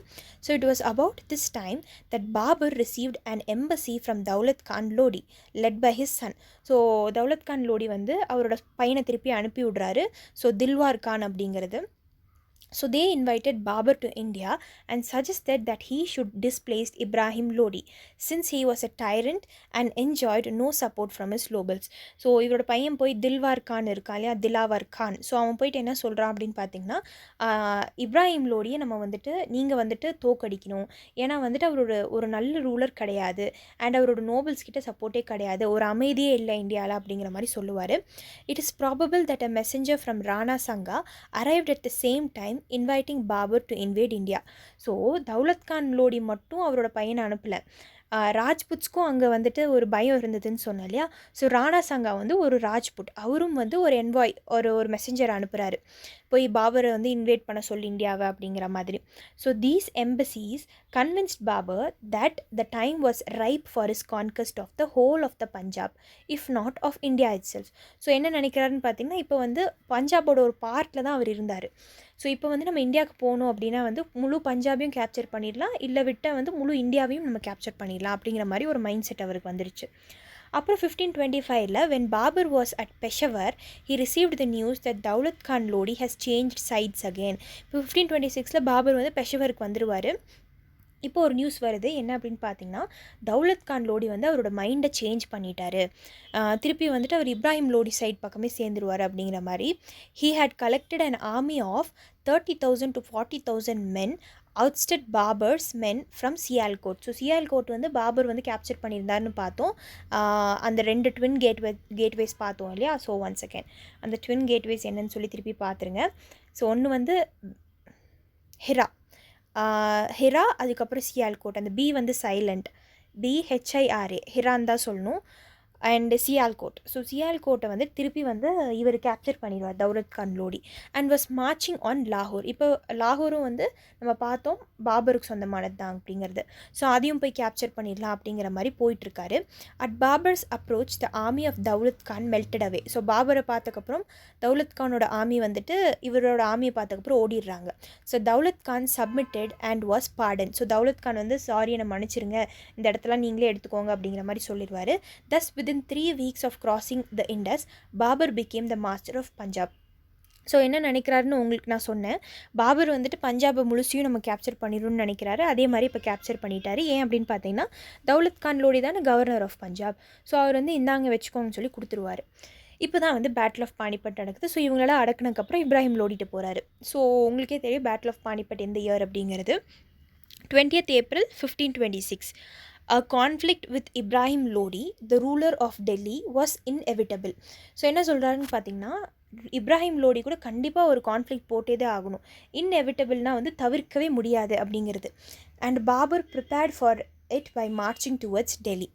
So it was about this time that Babur received an embassy from Daulat Khan Lodi led by his son. So Daulat Khan Lodi வந்து அவரோட பையனை திருப்பி அனுப்பி விடுறாரு. ஸோ தில்வார் கான் அப்படிங்கிறது. So they invited Babur to India and suggested that he should displace Ibrahim Lodi since he was a tyrant and enjoyed no support from his nobles. So இவரோட பையன் போய் தில்வார் கான் இருக்கா இல்லையா, திலாவர் கான். ஸோ அவன் போயிட்டு என்ன சொல்கிறான் அப்படின்னு பார்த்தீங்கன்னா, இப்ராஹிம் லோடியை நம்ம வந்துட்டு நீங்கள் வந்துட்டு தோக்கடிக்கணும், ஏன்னா வந்துட்டு அவரோட ஒரு நல்ல ரூலர் கிடையாது அண்ட் அவரோட நோபல்ஸ் கிட்ட சப்போர்ட்டே கிடையாது, ஒரு அமைதியே இல்லை இந்தியாவில் அப்படிங்கிற மாதிரி சொல்லுவார். It is probable that a messenger from Rana Sanga arrived at the same time inviting Babur to invade India. So Daulat Khan Lodi மட்டும் அவரோட பையனை அனுப்பலை, ராஜ்புட்ஸ்க்கும் அங்கே வந்துட்டு ஒரு பயம் இருந்ததுன்னு சொன்னேன் இல்லையா. ஸோ ராணா சங்கா வந்து ஒரு ராஜ்புட், அவரும் வந்து ஒரு என்வாய் ஒரு மெசஞ்சர் அனுப்புகிறாரு, போய் பாபரை வந்து இன்வைட் பண்ண சொல்லி இந்தியாவை அப்படிங்கிற மாதிரி. So these embassies convinced Babur that the time was ripe for his conquest of the whole of the Punjab if not of India itself. So என்ன நினைக்கிறாருன்னு பார்த்தீங்கன்னா, இப்போ வந்து பஞ்சாபோட ஒரு பார்ட்டில் தான் அவர் இருந்தார். ஸோ இப்போ வந்து நம்ம இந்தியாவுக்கு போகணும் அப்படின்னா வந்து முழு பஞ்சாபையும் கேப்சர் பண்ணிடலாம், இல்லை விட்டால் வந்து முழு இந்தியாவையும் நம்ம கேப்சர் பண்ணிடலாம் அப்படிங்கிற மாதிரி ஒரு மைண்ட் செட் அவருக்கு வந்துருச்சு. அப்புறம் 1525 when Babur was at Peshawar, he received the news that Daulat Khan Lodi has changed sides again. இப்போ 1526 பாபர் வந்து பெஷவருக்கு வந்துடுவார். இப்போ ஒரு நியூஸ் வருது, என்ன அப்படின்னு பார்த்தீங்கன்னா, தௌலத் கான் லோடி வந்து அவரோட மைண்டை சேஞ்ச் பண்ணிட்டாரு, திருப்பி வந்துட்டு அவர் இப்ராஹிம் லோடி சைட் பக்கமே சேர்ந்துருவார் அப்படிங்கிற மாதிரி. He had collected an army of 30,000 to 40,000 men ousted Babur's men from Sialkot. So Sialkot வந்து பாபர் வந்து கேப்சர் பண்ணியிருந்தாருன்னு பார்த்தோம். அந்த 2 ட்வின் கேட்வேஸ் பார்த்தோம் இல்லையா. ஸோ ஒன்ஸ் அகேன் அந்த ட்வின் கேட்வேஸ் என்னன்னு சொல்லி திருப்பி பார்த்துருங்க. ஸோ ஒன்று வந்து ஹிரா, அதுக்கப்புறம் சியால்கோட். அந்த பி வந்து சைலண்ட், BHIRA, ஹிரான் தான் சொல்லணும். அண்ட் சியால்கோட். ஸோ சியால்கோட்டை வந்து திருப்பி வந்து இவர் கேப்சர் பண்ணிடுவார் Daulat Khan Lodi and was marching on லாகூர். இப்போ லாகூரும் வந்து நம்ம பார்த்தோம் பாபருக்கு சொந்தமானது தான் அப்படிங்கிறது. ஸோ அதையும் போய் கேப்சர் பண்ணிடலாம் அப்படிங்கிற மாதிரி போயிட்டுருக்காரு. At Babur's approach the army of Daulat Khan melted away. So பாபரை பார்த்ததுக்கப்புறம் தௌலத் கானோட ஆர்மி வந்துட்டு இவரோட ஆர்மியை பார்த்ததுக்கப்புறம் ஓடிடுறாங்க. So Daulat Khan submitted and was pardon. So Daulat Khan வந்து சாரி என்னை மன்னிச்சிருங்க, இந்த இடத்துல நீங்களே எடுத்துக்கோங்க அப்படிங்கிற மாதிரி சொல்லிடுவார். தஸ் within 3 weeks of crossing the Indus, Babur became the master of Punjab. So என்ன நினைக்கிறாருன்னு உங்களுக்கு நான் சொன்னேன், பாபர் வந்துட்டு பஞ்சாபை முழுசையும் நம்ம கேப்சர் பண்ணிடணும்னு நினைக்கிறாரு. அதே மாதிரி இப்போ கேப்சர் பண்ணிட்டாரு. ஏன் அப்படின்னு பார்த்தீங்கன்னா, தௌலத் கான் லோடி தானே கவர்னர் ஆஃப் பஞ்சாப். ஸோ அவர் வந்து இந்தாங்க வச்சுக்கோங்கன்னு சொல்லி கொடுத்துருவார். இப்போ தான் வந்து பேட்டில் ஆஃப் பானிபட் நடக்குது. ஸோ இவங்களெல்லாம் அடக்குனதுக்கப்புறம் இப்ராஹிம் லோடிட்டு போகிறாரு. ஸோ உங்களுக்கே தெரியும் பேட்டில் ஆஃப் பானிபட் எந்த இயர் அப்படிங்கிறது 20th April 1526. A conflict with Ibrahim Lodi, the ruler of Delhi, was inevitable. So என்ன சொல்கிறாருன்னு பார்த்தீங்கன்னா, இப்ராஹிம் லோடி கூட கண்டிப்பாக ஒரு கான்ஃப்ளிக்ட் போட்டே தான் ஆகணும், இன்எவிட்டபிள்னால் வந்து தவிர்க்கவே முடியாது அப்படிங்கிறது. And Babur prepared for it by marching towards Delhi.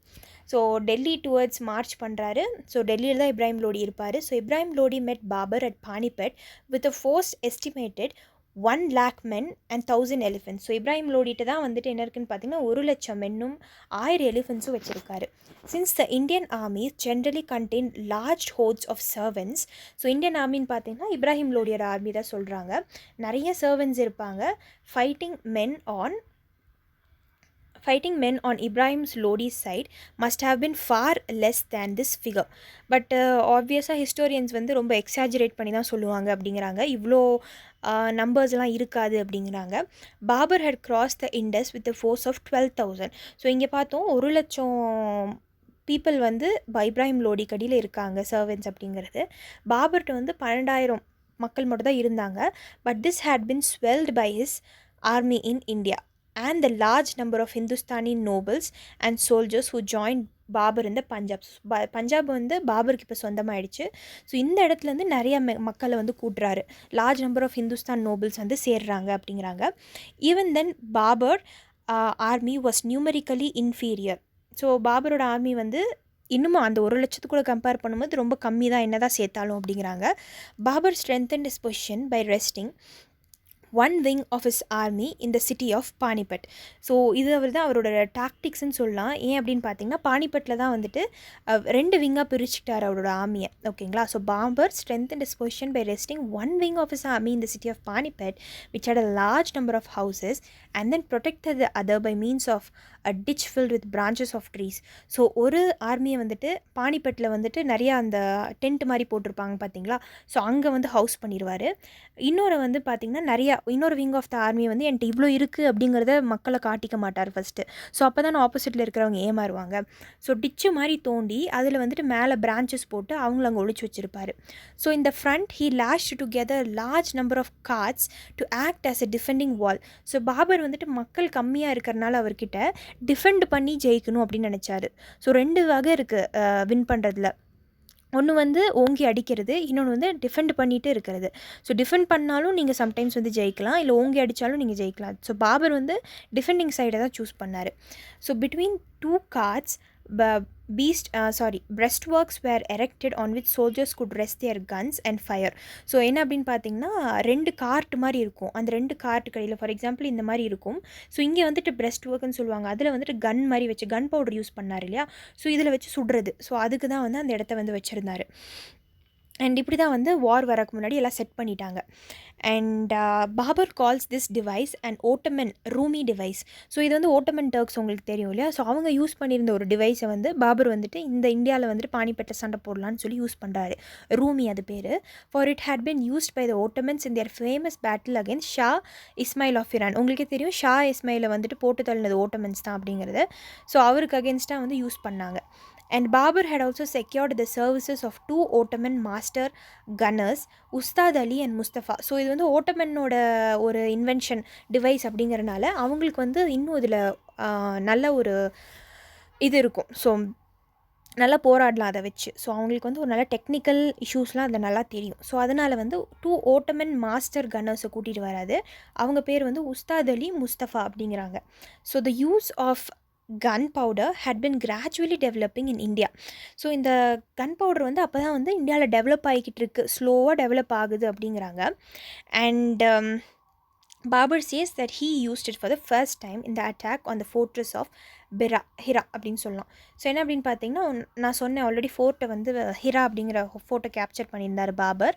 So Delhi towards march பண்ணுறாரு. ஸோ டெல்லியில் தான் இப்ராஹிம் லோடி இருப்பார். So Ibrahim Lodi met Babur at Panipat with a force estimated 1 lakh men and 1000 elephants. So Ibrahim லோடிட்டு தான் வந்துட்டு என்ன இருக்குன்னு பார்த்தீங்கன்னா 1,00,000 மென்னும் 1000 எலிஃபென்ட்ஸும் வச்சுருக்காரு. Since the Indian armies generally contain large hordes of servants. So Indian ஆர்மின்னு பார்த்தீங்கன்னா இப்ராஹிம் லோடியோட ஆர்மி தான் சொல்கிறாங்க. நிறைய சர்வன்ட்ஸ் இருப்பாங்க. Fighting men on Ibrahim's Lodi's side must have been far less than this figure. But ஆப்வியஸாக ஹிஸ்டோரியன்ஸ் வந்து ரொம்ப எக்ஸாஜரேட் பண்ணி தான் சொல்லுவாங்க அப்படிங்கிறாங்க, இவ்வளோ நம்பர்ஸ்லாம் இருக்காது அப்படிங்கிறாங்க. Babur had cross the Indus with a force of 12,000. So இங்கே பார்த்தோம் 1,00,000 பீப்புள் வந்து இப்ராஹிம் லோடி கடியில் இருக்காங்க சர்வன்ட்ஸ் அப்படிங்கிறது. பாபர்கிட்ட வந்து 12,000 மக்கள் மட்டும் தான் இருந்தாங்க. But this had been swelled by his army in India and the large number of Hindustani nobles and soldiers who joined Babur இந்த பஞ்சாப். பஞ்சாப் வந்து பாபருக்கு இப்போ சொந்தமாயிடுச்சு. ஸோ இந்த இடத்துலேருந்து நிறைய மக்களை வந்து கூட்டுறாரு. Large number of Hindustan nobles வந்து சேர்றாங்க அப்படிங்கிறாங்க. Even then Babur army was numerically inferior. So பாபரோட ஆர்மி வந்து இன்னமும் அந்த 1,00,000 கூட கம்பேர் பண்ணும்போது ரொம்ப கம்மி தான் என்ன தான் சேர்த்தாலும் அப்படிங்கிறாங்க. Babur strengthened his position by resting one wing of his army in the city of Panipat. So இது தான் அவரோட டாக்டிக்ஸ்ன்னு சொல்லலாம். ஏன் அப்படின்னு பார்த்தீங்கன்னா பானிபட்டில் தான் வந்துட்டு 2 விங்காக பிரிச்சுட்டார் அவரோட ஆர்மியை. ஓகேங்களா. So Babur strengthened his position by resting one wing of his army in the city of Panipat which had a large number of houses and then protected the other by means of a ditch filled with branches of trees. So ஒரு ஆர்மியை வந்துட்டு பானிபட்டில் வந்துட்டு நிறையா அந்த tent மாதிரி போட்டிருப்பாங்க பார்த்தீங்களா. So அங்கே வந்து ஹவுஸ் பண்ணிடுவார். இன்னொரு வந்து பார்த்திங்கன்னா இன்னொரு விங் ஆஃப் த ஆர்மி வந்து என்கிட்ட இவ்வளோ இருக்குது அப்படிங்கிறத மக்களை காட்டிக்க மாட்டார் ஃபஸ்ட்டு. ஸோ அப்போ தான் ஆப்போசிட்டில் இருக்கிறவங்க ஏமாறுவாங்க. ஸோ டிச்சு மாதிரி தோண்டி அதில் வந்துட்டு மேலே பிரான்ச்சஸ் போட்டு அவங்கள அங்கே ஒழிச்சு வச்சுருப்பார். ஸோ இந்த front he lashed together large number of carts to act as a defending wall. So Babur வந்துட்டு மக்கள் கம்மியாக இருக்கிறனால அவர்கிட்ட டிஃபெண்ட் பண்ணி ஜெயிக்கணும் அப்படின்னு நினச்சாரு. ஸோ 2 வகை இருக்குது வின் பண்ணுறதுல. ஒன்று வந்து ஓங்கி அடிக்கிறது, இன்னொன்று வந்து டிஃபெண்ட் பண்ணிகிட்டு இருக்கிறது. ஸோ டிஃபெண்ட் பண்ணாலும் நீங்கள் சம்டைம்ஸ் வந்து ஜெயிக்கலாம், இல்லை ஓங்கி அடித்தாலும் நீங்கள் ஜெயிக்கலாம். ஸோ பாபர் வந்து டிஃபெண்டிங் சைடை தான் சூஸ் பண்ணார். So between 2 carts breastworks were erected on which soldiers could rest their guns and fire. So என்ன அப்படின்னு பார்த்தீங்கன்னா 2 கார்ட் மாதிரி இருக்கும். அந்த 2 கார்ட் கடையில் ஃபார் எக்ஸாம்பிள் இந்த மாதிரி இருக்கும். ஸோ இங்கே வந்துட்டு பிரெஸ்ட் ஒர்க்னு சொல்லுவாங்க. அதில் வந்துட்டு கன் மாதிரி வச்சு கன் பவுடர் யூஸ் பண்ணார் இல்லையா. ஸோ இதில் வச்சு சுடுறது. ஸோ அதுக்கு தான் வந்து அந்த இடத்த வந்து வச்சுருந்தார். அண்ட் இப்படி தான் வந்து வார் வரக்கு முன்னாடி எல்லாம் செட் பண்ணிட்டாங்க. And Babur calls this device and Ottoman Rumi device. So இது வந்து ஓட்டமன் டர்க்ஸ் உங்களுக்கு தெரியும் இல்லையா. ஸோ அவங்க யூஸ் பண்ணியிருந்த ஒரு டிவைஸை வந்து பாபர் வந்துட்டு இந்த இந்தியாவில் வந்துட்டு பானிபட்டை சண்டை போடலான்னு சொல்லி யூஸ் பண்ணுறாரு. ரூமி அது பேர். For it had been used by the Ottomans in their famous battle against Shah Ismail of Iran. உங்களுக்கே தெரியும் ஷா இஸ்மாயிலை வந்துட்டு போட்டு தள்ளினது ஓட்டமன்ஸ் தான் அப்படிங்கிறது. ஸோ அவருக்கு அகேன்ஸ்டாக வந்து யூஸ் பண்ணாங்க. And Babur had also secured the services of 2 Ottoman master gunners, Ustad Ali and Mustafa. So இது வந்து ஓட்டமனோட ஒரு இன்வென்ஷன் டிவைஸ் அப்படிங்கிறனால அவங்களுக்கு வந்து இன்னும் இதில் நல்ல ஒரு இது இருக்கும். ஸோ நல்லா போராடலாம் அதை வச்சு. ஸோ அவங்களுக்கு வந்து ஒரு நல்ல டெக்னிக்கல் இஷ்யூஸ்லாம் அதில் நல்லா தெரியும். ஸோ அதனால் வந்து 2 ஓட்டமன் மாஸ்டர் கன்னர்ஸை கூட்டிகிட்டு வராது. அவங்க பேர் வந்து உஸ்தாத் அலி முஸ்தஃபா அப்படிங்கிறாங்க. So the use of gunpowder had been gradually developing in India. So இந்த கன்பவுடர் வந்து அப்போ தான் வந்து இந்தியாவில் டெவலப் ஆகிக்கிட்டு இருக்குது, ஸ்லோவாக டெவலப் ஆகுது அப்படிங்கிறாங்க. And Babur says that he used it for the first time in the attack on the fortress of ஹிரா அப்படின்னு சொல்லலாம். ஸோ என்ன அப்படின்னு பார்த்தீங்கன்னா நான் சொன்னேன் ஆல்ரெடி ஃபோர்ட்டை வந்து ஹிரா அப்படிங்கிற ஃபோட்டோ கேப்சர் பண்ணியிருந்தார் பாபர்.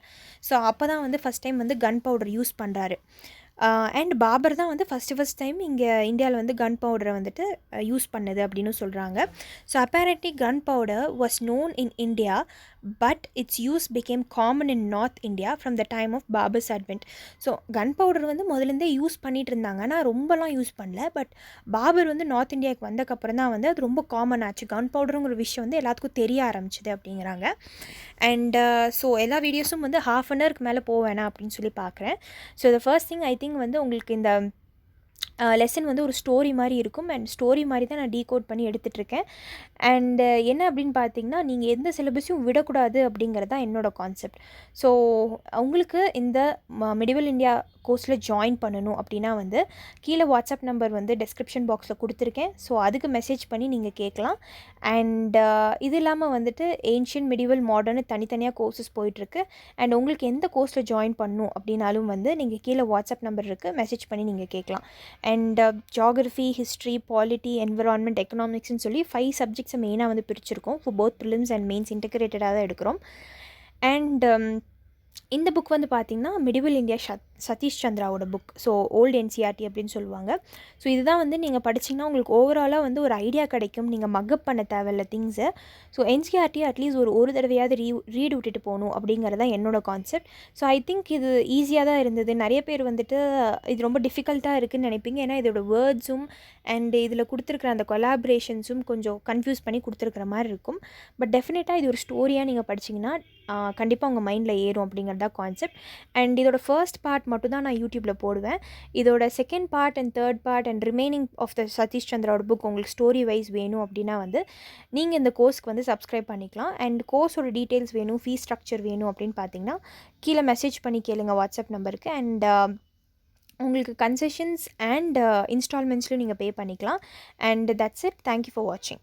ஸோ அப்போ தான் வந்து ஃபஸ்ட் டைம் வந்து கன் பவுடர் யூஸ் பண்ணுறாரு. அண்ட் பாபர் தான் வந்து ஃபஸ்ட் டைம் இங்கே இந்தியாவில் வந்து கன் பவுடரை வந்துட்டு யூஸ் பண்ணது அப்படின்னு சொல்கிறாங்க. So apparently gun powder was known in India but its use became common in north India from the time of Babur's advent. So gun powder வந்து முதலேருந்தே யூஸ் பண்ணிகிட்டு இருந்தாங்க, ஆனால் ரொம்பலாம் யூஸ் பண்ணல. பட் பாபர் வந்து நார்த் இந்தியாவுக்கு வந்தக்கப்புறம் தான் வந்து அது ரொம்ப காமன் ஆச்சு. கன் பவுடருங்கிற விஷயம் வந்து எல்லாத்துக்கும் தெரிய ஆரம்பிச்சிது அப்படிங்கிறாங்க. அண்ட் ஸோ எல்லா வீடியோஸும் வந்து 1/2 an hourக்கு மேலே போவேணாம் அப்படின்னு சொல்லி பார்க்குறேன். So the first thing I think வந்து உங்களுக்கு இந்த லெசன் வந்து ஒரு ஸ்டோரி மாதிரி இருக்கும். அண்ட் ஸ்டோரி மாதிரி தான் நான் டீகோட் பண்ணி எடுத்துகிட்ருக்கேன். அண்டு என்ன அப்படின்னு பார்த்தீங்கன்னா நீங்கள் எந்த சிலபஸையும் விடக்கூடாது அப்படிங்கிறது தான் என்னோடய கான்செப்ட். ஸோ உங்களுக்கு இந்த மிடிவல் இந்தியா கோர்ஸில் ஜாயின் பண்ணணும் அப்படின்னா வந்து கீழே வாட்ஸ்அப் நம்பர் வந்து டெஸ்கிரிப்ஷன் பாக்ஸில் கொடுத்துருக்கேன். ஸோ அதுக்கு மெசேஜ் பண்ணி நீங்கள் கேட்கலாம். அண்ட் இது இல்லாமல் வந்துட்டு ஏன்ஷியன் மிடிவல் மாடர்னு தனித்தனியாக கோர்சஸ் போயிட்டுருக்கு. அண்ட் உங்களுக்கு எந்த கோர்ஸில் ஜாயின் பண்ணணும் அப்படின்னாலும் வந்து நீங்கள் கீழே வாட்ஸ்அப் நம்பர் இருக்குது, மெசேஜ் பண்ணி நீங்கள் கேட்கலாம். And geography, history, polity, environment, எக்கனாமிக்ஸ்னு சொல்லி 5 சப்ஜெக்ட்ஸை மெயினாக வந்து பிரிச்சிருக்கோம். For both prelims and mains இன்டகிரேட்டடாக தான் எடுக்கிறோம். அண்ட் இந்த புக் வந்து பார்த்திங்கன்னா மிடிவல் இந்தியா சதீஷ் சந்திராவோட புக். ஸோ ஓல்டு என்சிஆர்டி அப்படின்னு சொல்லுவாங்க. ஸோ இதுதான் வந்து நீங்கள் படிச்சிங்கன்னா உங்களுக்கு ஓவராலாக வந்து ஒரு ஐடியா கிடைக்கும். நீங்கள் மக்கப் பண்ண தேவையில்ல திங்ஸை. ஸோ என்சிஆர்டி அட்லீஸ்ட் ஒரு தடவையாவது ரீட் விட்டுட்டு போகணும் அப்படிங்கிறது தான் என்னோடய கான்செப்ட். ஸோ ஐ திங்க் இது ஈஸியாக தான் இருந்தது. நிறைய பேர் வந்துட்டு இது ரொம்ப டிஃபிகல்ட்டாக இருக்குதுன்னு நினைப்பீங்க. ஏன்னா இதோட வேர்ட்ஸும் அண்ட் இதில் கொடுத்துருக்குற அந்த கொலாபரேஷன்ஸும் கொஞ்சம் கன்ஃபியூஸ் பண்ணி கொடுத்துருக்குற மாதிரி இருக்கும். பட் டெஃபினட்டாக இது ஒரு ஸ்டோரியாக நீங்கள் படிச்சிங்கன்னா கண்டிப்பாக உங்கள் மைண்டில் ஏறும் அப்படிங்கிறது தான் கான்செப்ட். அண்ட் இதோட ஃபர்ஸ்ட் பார்ட் மட்டும் தான் நான் யூடியூப்பில் போடுவேன். இதோட second part and third part and remaining of the Satish சந்திராவோட புக் உங்களுக்கு ஸ்டோரி வைஸ் வேணும் அப்படின்னா வந்து நீங்கள் இந்த கோர்ஸ்க்கு வந்து சப்ஸ்கிரைப் பண்ணிக்கலாம். அண்ட் கோர்ஸோட டீட்டெயில்ஸ் வேணும், ஃபீஸ் ஸ்ட்ரக்சர் வேணும் அப்படின்னு பார்த்தீங்கன்னா கீழே மெசேஜ் பண்ணி கேளுங்க வாட்ஸ்அப் நம்பருக்கு. அண்ட் உங்களுக்கு கன்செஷன்ஸ் அண்ட் இன்ஸ்டால்மெண்ட்ஸ்லையும் நீங்கள் பே பண்ணிக்கலாம். And that's it. Thank you for வாட்சிங்.